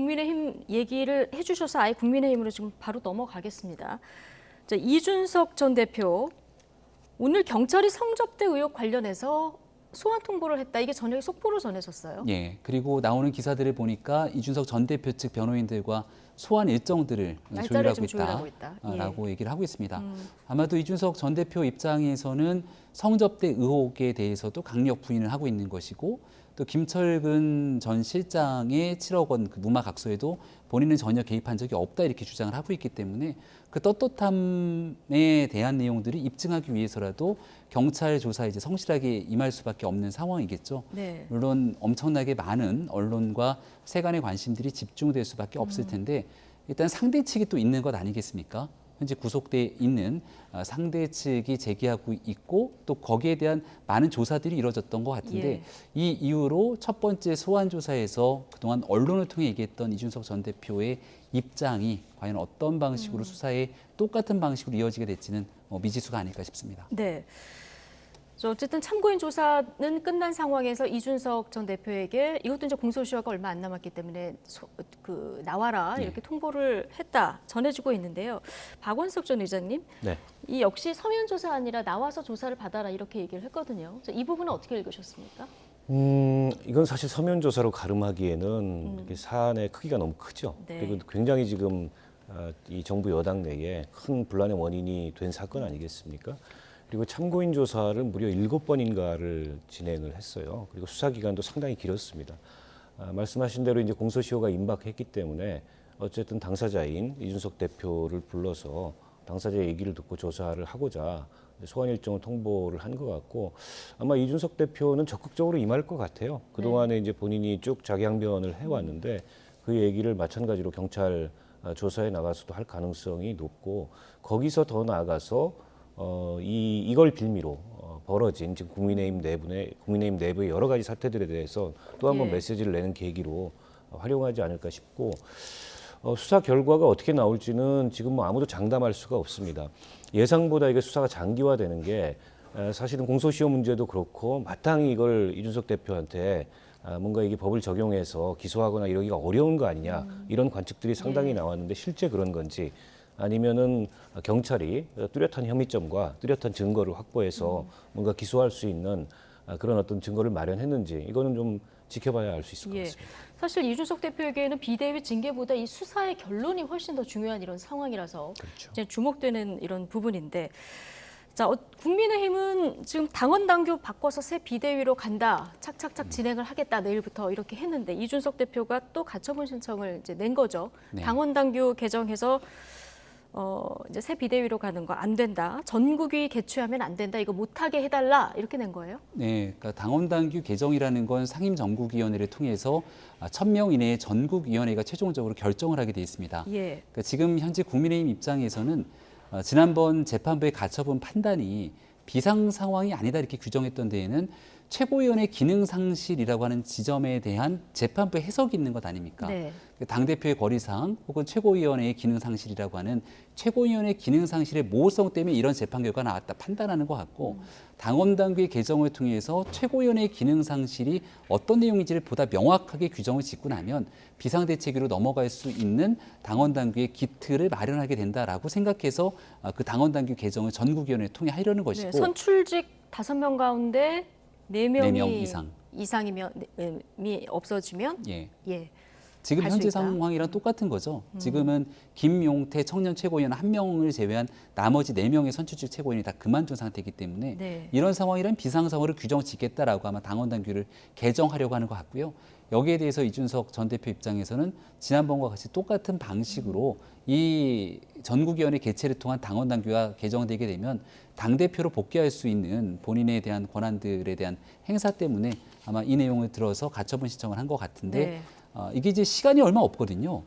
국민의힘 얘기를 해주셔서 아예 국민의힘으로 지금 바로 넘어가겠습니다. 자, 이준석 전 대표, 오늘 경찰이 성접대 의혹 관련해서 소환 통보를 했다. 이게 저녁에 속보로 전해졌어요. 예. 그리고 나오는 기사들을 보니까 이준석 전 대표 측 변호인들과 소환 일정들을 조율하고 있다라고 얘기를 하고 있습니다. 아마도 이준석 전 대표 입장에서는 성접대 의혹에 대해서도 강력 부인을 하고 있는 것이고, 또 김철근 전 실장의 7억 원 그 무마각서에도 본인은 전혀 개입한 적이 없다 이렇게 주장을 하고 있기 때문에 그 떳떳함에 대한 내용들을 입증하기 위해서라도 경찰 조사에 이제 성실하게 임할 수밖에 없는 상황이겠죠. 네. 물론 엄청나게 많은 언론과 세간의 관심들이 집중될 수밖에 없을 텐데, 일단 상대 측이 또 있는 것 아니겠습니까? 현재 구속돼 있는 상대 측이 제기하고 있고, 또 거기에 대한 많은 조사들이 이루어졌던 것 같은데, 예. 이 이후로 첫 번째 소환 조사에서 그동안 언론을 통해 얘기했던 이준석 전 대표의 입장이 과연 어떤 방식으로 수사에 똑같은 방식으로 이어지게 될지는 미지수가 아닐까 싶습니다. 네. 어쨌든 참고인 조사는 끝난 상황에서 이준석 전 대표에게 이것도 이제 공소시효가 얼마 안 남았기 때문에 나와라 이렇게 통보를 했다 전해지고 있는데요. 박원석 전 의장님, 네. 이 역시 서면 조사 아니라 나와서 조사를 받아라 이렇게 얘기를 했거든요. 이 부분은 어떻게 읽으셨습니까? 이건 사실 서면 조사로 가름하기에는 이게 사안의 크기가 너무 크죠. 네. 그리고 굉장히 지금 이 정부 여당 내에 큰 분란의 원인이 된 사건 아니겠습니까? 그리고 참고인 조사를 무려 7번인가를 진행을 했어요. 그리고 수사 기간도 상당히 길었습니다. 말씀하신 대로 이제 공소시효가 임박했기 때문에 어쨌든 당사자인 이준석 대표를 불러서 당사자 얘기를 듣고 조사를 하고자 소환 일정을 통보를 한 것 같고, 아마 이준석 대표는 적극적으로 임할 것 같아요. 그동안에 이제 본인이 쭉 자기 항변을 해왔는데 그 얘기를 마찬가지로 경찰 조사에 나가서도 할 가능성이 높고, 거기서 더 나아가서 이걸 빌미로 벌어진 지금 국민의힘 내부의 여러 가지 사태들에 대해서 또 한 번 예. 메시지를 내는 계기로 활용하지 않을까 싶고, 수사 결과가 어떻게 나올지는 지금 뭐 아무도 장담할 수가 없습니다. 예상보다 이게 수사가 장기화되는 게 사실은 공소시효 문제도 그렇고 마땅히 이걸 이준석 대표한테 뭔가 이게 법을 적용해서 기소하거나 이러기가 어려운 거 아니냐, 이런 관측들이 상당히 나왔는데 실제 그런 건지, 아니면은 경찰이 뚜렷한 혐의점과 뚜렷한 증거를 확보해서 뭔가 기소할 수 있는 그런 어떤 증거를 마련했는지, 이거는 좀 지켜봐야 알 수 있을 것 같습니다. 사실 이준석 대표에게는 비대위 징계보다 이 수사의 결론이 훨씬 더 중요한 이런 상황이라서 그렇죠. 이제 주목되는 이런 부분인데, 자, 국민의힘은 지금 당원 당규 바꿔서 새 비대위로 간다, 착착착 진행을 하겠다 내일부터 이렇게 했는데, 이준석 대표가 또 가처분 신청을 이제 낸 거죠. 네. 당원 당규 개정해서 이제 새 비대위로 가는 거 안 된다. 전국위 개최하면 안 된다. 이거 못하게 해달라. 이렇게 낸 거예요? 네, 그러니까 당원당규 개정이라는 건 상임전국위원회를 통해서 1,000명 이내의 전국위원회가 최종적으로 결정을 하게 돼 있습니다. 예. 그러니까 지금 현재 국민의힘 입장에서는 지난번 재판부의 가처분 판단이 비상 상황이 아니다 이렇게 규정했던 데에는 최고위원회 기능 상실이라고 하는 지점에 대한 재판부의 해석이 있는 것 아닙니까? 네. 당대표의 거리사항 혹은 최고위원회의 기능 상실이라고 하는 최고위원회 기능 상실의 모호성 때문에 이런 재판 결과가 나왔다 판단하는 것 같고, 당원당규의 개정을 통해서 최고위원회의 기능 상실이 어떤 내용인지를 보다 명확하게 규정을 짓고 나면 비상대책위로 넘어갈 수 있는 당원당규의 기틀을 마련하게 된다라고 생각해서 그 당원당규 개정을 전국위원회를 통해 하려는 것이고, 네, 선출직 5명 가운데 4명이 4명 이상이면 없어지면 예. 예. 지금 갈수 현재 있다. 상황이랑 똑같은 거죠. 지금은 김용태 청년 최고위원 1명을 제외한 나머지 4명의 선출직 최고위원이 다 그만둔 상태이기 때문에 네. 이런 상황이란 비상상황으로 규정을 짓겠다라고 아마 당원당규를 개정하려고 하는 것 같고요. 여기에 대해서 이준석 전 대표 입장에서는 지난번과 같이 똑같은 방식으로 이 전국위원회 개최를 통한 당원당규가 개정되게 되면 당대표로 복귀할 수 있는 본인에 대한 권한들에 대한 행사 때문에 아마 이 내용을 들어서 가처분 신청을 한 것 같은데, 네. 이게 이제 시간이 얼마 없거든요.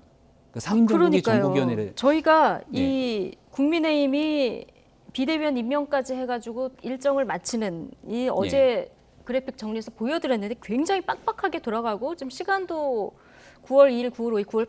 상임정국위 전국위원회를 저희가 네. 이 국민의힘이 비대위원 임명까지 해가지고 일정을 마치는 이 어제 그래픽 정리해서 보여드렸는데 굉장히 빡빡하게 돌아가고 지금 시간도 9월 2일, 9월 5일, 9월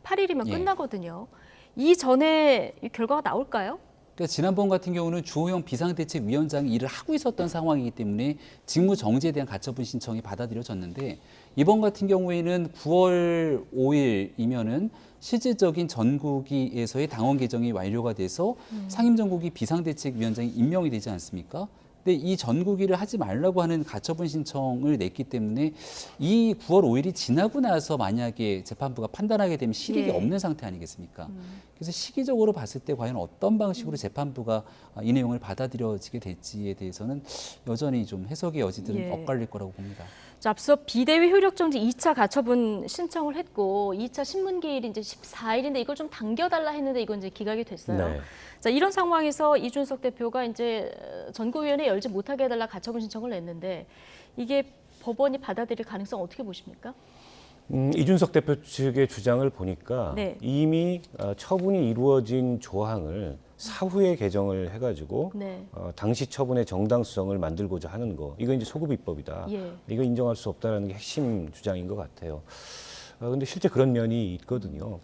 8일이면 예. 끝나거든요. 이 전에 이 결과가 나올까요? 그러니까 지난번 같은 경우는 주호영 비상대책위원장이 일을 하고 있었던 상황이기 때문에 직무 정지에 대한 가처분 신청이 받아들여졌는데, 이번 같은 경우에는 9월 5일이면은 실질적인 전국위에서의 당원 개정이 완료가 돼서 상임전국위 비상대책위원장이 임명이 되지 않습니까? 근데 이 전국위를 하지 말라고 하는 가처분 신청을 냈기 때문에 이 9월 5일이 지나고 나서 만약에 재판부가 판단하게 되면 실익이 예. 없는 상태 아니겠습니까? 그래서 시기적으로 봤을 때 과연 어떤 방식으로 재판부가 이 내용을 받아들여지게 될지에 대해서는 여전히 좀 해석의 여지들은 예. 엇갈릴 거라고 봅니다. 자, 앞서 비대위 효력정지 2차 가처분 신청을 했고 2차 신문기일이 이제 14일인데 이걸 좀 당겨달라 했는데 이건 이제 기각이 됐어요. 네. 자, 이런 상황에서 이준석 대표가 이제 전국위원회 열지 못하게 해달라 가처분 신청을 냈는데 이게 법원이 받아들일 가능성 어떻게 보십니까? 이준석 대표 측의 주장을 보니까 네. 이미 처분이 이루어진 조항을 사후에 개정을 해가지고 네. 당시 처분의 정당성을 만들고자 하는 거, 이거 이제 소급 입법이다. 예. 이거 인정할 수 없다라는 게 핵심 주장인 것 같아요. 근데 실제 그런 면이 있거든요.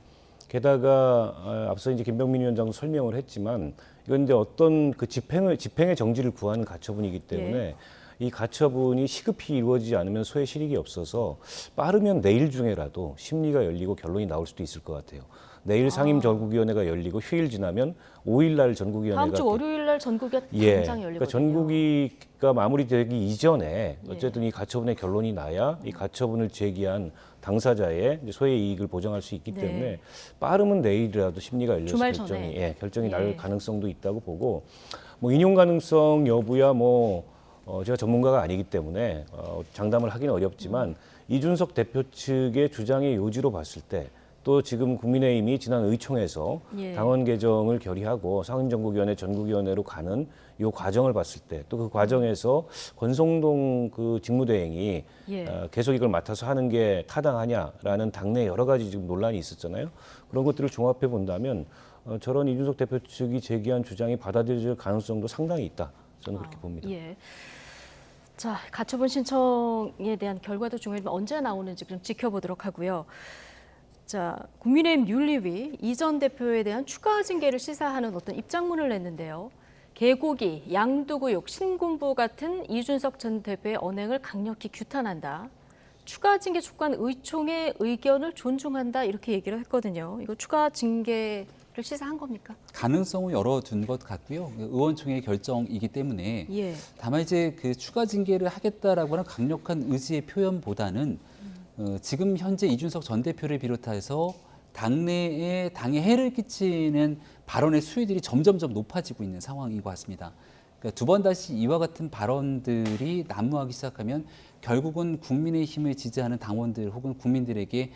게다가 앞서 이제 김병민 위원장도 설명을 했지만 이건 이제 어떤 그 집행의 정지를 구하는 가처분이기 때문에 예. 이 가처분이 시급히 이루어지지 않으면 소의 실익이 없어서 빠르면 내일 중에라도 심리가 열리고 결론이 나올 수도 있을 것 같아요. 내일 상임전국위원회가 열리고 휴일 지나면 5일 날 전국위원회가 다음 주 월요일 날 전국이 예, 당장 열리거든요. 그러니까 전국위가 마무리되기 이전에 예. 어쨌든 이 가처분의 결론이 나야 이 가처분을 제기한 당사자의 이제 소의 이익을 보장할 수 있기 네. 때문에 빠르면 내일이라도 심리가 열려서 주말 결정이 전에. 결정이 예. 날 가능성도 있다고 보고 뭐 인용 가능성 여부야 제가 전문가가 아니기 때문에 장담을 하기는 어렵지만 이준석 대표 측의 주장의 요지로 봤을 때 또 지금 국민의힘이 지난 의총에서 예. 당원 개정을 결의하고 상임전국위원회, 전국위원회로 가는 이 과정을 봤을 때 또 그 과정에서 권성동 그 직무대행이 예. 계속 이걸 맡아서 하는 게 타당하냐라는 당내 여러 가지 지금 논란이 있었잖아요. 그런 것들을 종합해 본다면 저런 이준석 대표 측이 제기한 주장이 받아들여질 가능성도 상당히 있다. 저는 그렇게 봅니다. 예. 자, 가처분 신청에 대한 결과도 중요하지만 언제 나오는지 좀 지켜보도록 하고요. 자, 국민의힘 윤리위 이전 대표에 대한 추가 징계를 시사하는 어떤 입장문을 냈는데요. 개고기, 양두구육, 신군부 같은 이준석 전 대표의 언행을 강력히 규탄한다. 추가 징계 촉구한 의총의 의견을 존중한다 이렇게 얘기를 했거든요. 이거 추가 징계를 시사한 겁니까? 가능성을 열어둔 것 같고요. 의원총회 결정이기 때문에 예. 다만 이제 그 추가 징계를 하겠다라고 하는 강력한 의지의 표현보다는 지금 현재 이준석 전 대표를 비롯해서 당내에 당에 해를 끼치는 발언의 수위들이 점점점 높아지고 있는 상황인 것 같습니다. 그러니까 두 번 다시 이와 같은 발언들이 난무하기 시작하면 결국은 국민의힘을 지지하는 당원들 혹은 국민들에게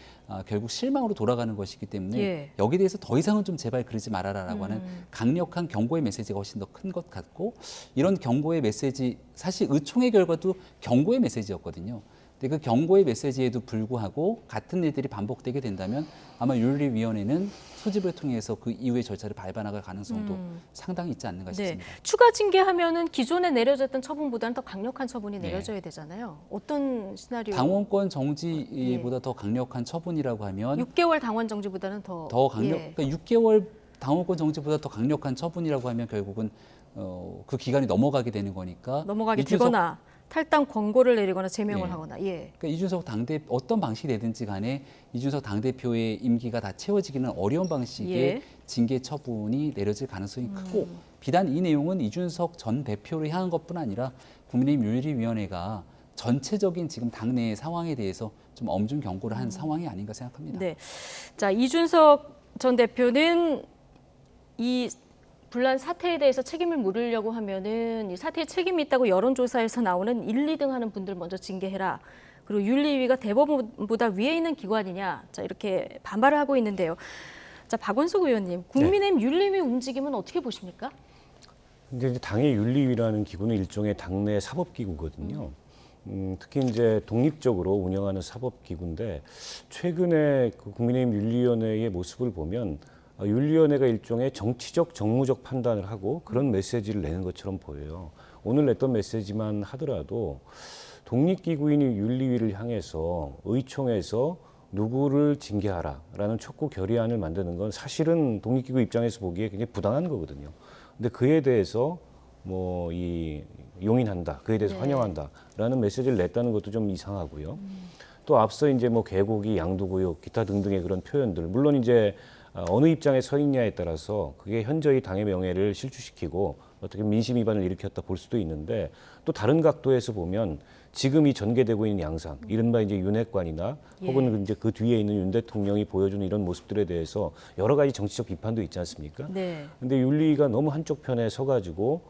결국 실망으로 돌아가는 것이기 때문에 예. 여기에 대해서 더 이상은 좀 제발 그러지 말아라라고 하는 강력한 경고의 메시지가 훨씬 더 큰 것 같고 이런 경고의 메시지 사실 의총의 결과도 경고의 메시지였거든요. 근데 그 경고의 메시지에도 불구하고 같은 일들이 반복되게 된다면 아마 윤리위원회는 소집을 통해서 그 이후의 절차를 밟아나갈 가능성도 상당히 있지 않는가 네. 싶습니다. 추가 징계하면은 기존에 내려졌던 처분보다는 더 강력한 처분이 내려져야 되잖아요. 어떤 시나리오? 당원권 정지보다 더 강력한 처분이라고 하면 6개월 당원 정지보다는 더 강력, 예. 그러니까 6개월 당원권 정지보다 더 강력한 처분이라고 하면 결국은 그 기간이 넘어가게 되는 거니까 넘어가게 이준석 되거나 탈당 권고를 내리거나 제명을 예. 하거나 예. 그러니까 이준석 어떤 방식이 되든지 간에 이준석 당대표의 임기가 다 채워지기는 어려운 방식의 예. 징계 처분이 내려질 가능성이 크고 비단 이 내용은 이준석 전 대표를 향한 것뿐 아니라 국민의힘 윤리위원회가 전체적인 지금 당내의 상황에 대해서 좀 엄중 경고를 한 상황이 아닌가 생각합니다. 네. 자, 이준석 전 대표는 이 분란 사태에 대해서 책임을 물으려고 하면은 이 사태에 책임이 있다고 여론조사에서 나오는 1, 2등 하는 분들 먼저 징계해라. 그리고 윤리위가 대법원보다 위에 있는 기관이냐. 자, 이렇게 반발을 하고 있는데요. 자, 박원석 의원님, 국민의힘 윤리위 움직임은 어떻게 보십니까? 근데 이제 당의 윤리위라는 기구는 일종의 당내 사법기구거든요. 특히 이제 독립적으로 운영하는 사법기구인데 최근에 그 국민의힘 윤리위원회의 모습을 보면 윤리위원회가 일종의 정치적, 정무적 판단을 하고 그런 메시지를 내는 것처럼 보여요. 오늘 냈던 메시지만 하더라도 독립기구인 윤리위를 향해서 의총에서 누구를 징계하라라는 촉구 결의안을 만드는 건 사실은 독립기구 입장에서 보기에 굉장히 부당한 거거든요. 근데 그에 대해서 용인한다, 그에 대해서 네. 환영한다라는 메시지를 냈다는 것도 좀 이상하고요. 또 앞서 이제 뭐 개고기, 양도구역, 기타 등등의 그런 표현들, 물론 이제 어느 입장에 서 있냐에 따라서 그게 현저히 당의 명예를 실추시키고 어떻게 민심 위반을 일으켰다 볼 수도 있는데, 또 다른 각도에서 보면 지금 이 전개되고 있는 양상, 이른바 이제 윤핵관이나 혹은 이제 그 뒤에 있는 윤 대통령이 보여주는 이런 모습들에 대해서 여러 가지 정치적 비판도 있지 않습니까? 네. 근데 윤리위가 너무 한쪽 편에 서가지고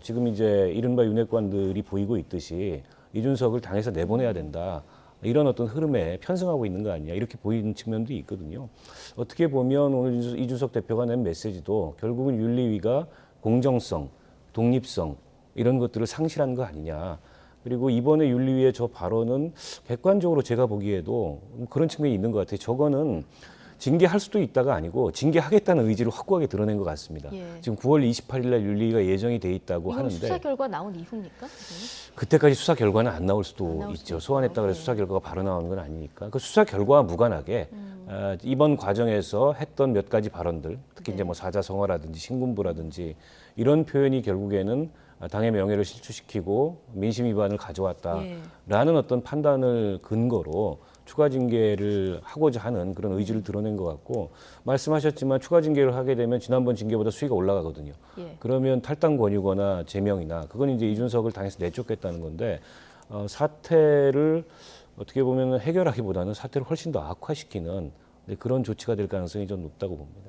지금 이제 이른바 윤핵관들이 보이고 있듯이 이준석을 당에서 내보내야 된다, 이런 어떤 흐름에 편승하고 있는 거 아니냐, 이렇게 보이는 측면도 있거든요. 어떻게 보면 오늘 이준석 대표가 낸 메시지도 결국은 윤리위가 공정성, 독립성 이런 것들을 상실한 거 아니냐. 그리고 이번에 윤리위의 저 발언은 객관적으로 제가 보기에도 그런 측면이 있는 것 같아요. 저거는 징계할 수도 있다가 아니고 징계하겠다는 의지를 확고하게 드러낸 것 같습니다. 예. 지금 9월 28일 날 윤리위가 예정이 돼 있다고 이건 하는데, 수사 결과 나온 이후입니까? 그때까지 수사 결과는 안 나올 수도 안 나올 있죠. 수도 소환했다 그래서 있고요. 수사 결과가 바로 나오는 건 아니니까. 그 수사 결과와 무관하게 이번 과정에서 했던 몇 가지 발언들, 특히 이제 뭐 사자성어라든지 신군부라든지 이런 표현이 결국에는 당의 명예를 실추시키고 민심 위반을 가져왔다라는 어떤 판단을 근거로 추가 징계를 하고자 하는 그런 의지를 드러낸 것 같고, 말씀하셨지만 추가 징계를 하게 되면 지난번 징계보다 수위가 올라가거든요. 예. 그러면 탈당 권유거나 제명이나 그건 이제 이준석을 당에서 내쫓겠다는 건데, 사태를 어떻게 보면 해결하기보다는 사태를 훨씬 더 악화시키는 그런 조치가 될 가능성이 좀 높다고 봅니다.